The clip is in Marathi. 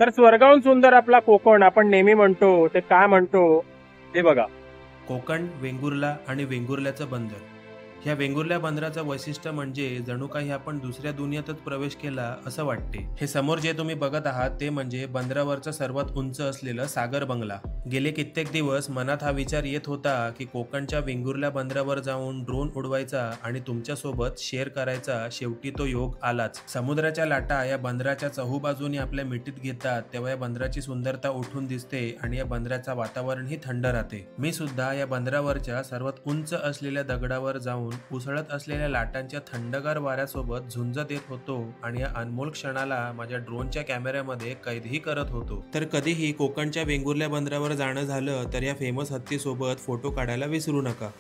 तर स्वर्गाहून सुंदर आपला कोकण आपण नेहमी म्हणतो, ते काय म्हणतो हे बघा. कोकण, वेंगुर्ला आणि वेंगुर्ल्याचं बंदर. ह्या वेंगुर्ल्या बंदराचं वैशिष्ट्य म्हणजे जणू काही आपण दुसऱ्या दुनियेतच प्रवेश केला असं वाटते. हे समोर जे तुम्ही बघत आहात ते म्हणजे बंदरावरचं सर्वात उंच असलेलं सागर बंगला. गेले कित्येक दिवस मनात हा विचार येत होता की कोकणच्या वेंगुर्ल्या बंदरावर जाऊन ड्रोन उडवायचा आणि तुमच्यासोबत शेअर करायचा. शेवटी तो योग आलाच. समुद्राच्या लाटा या बंदराच्या चहूबाजूनी आपल्या मिठीत घेतात तेव्हा या बंदराची सुंदरता उठून दिसते आणि या बंदराचं वातावरणही थंड राहते. मी सुद्धा या बंदरावरच्या सर्वात उंच असलेल्या दगडावर जाऊन उसळत असलेल्या लाटांच्या थंडगार वाऱ्यासोबत झुंजत येत होतो आणि या अनमोल क्षणाला माझ्या ड्रोनच्या कॅमेऱ्यामध्ये कैदही करत होतो. तर कधीही कोकणच्या वेंगुर्ल्या बंदरावर जाणं झालं तर या फेमस हत्तीसोबत फोटो काढायला विसरू नका.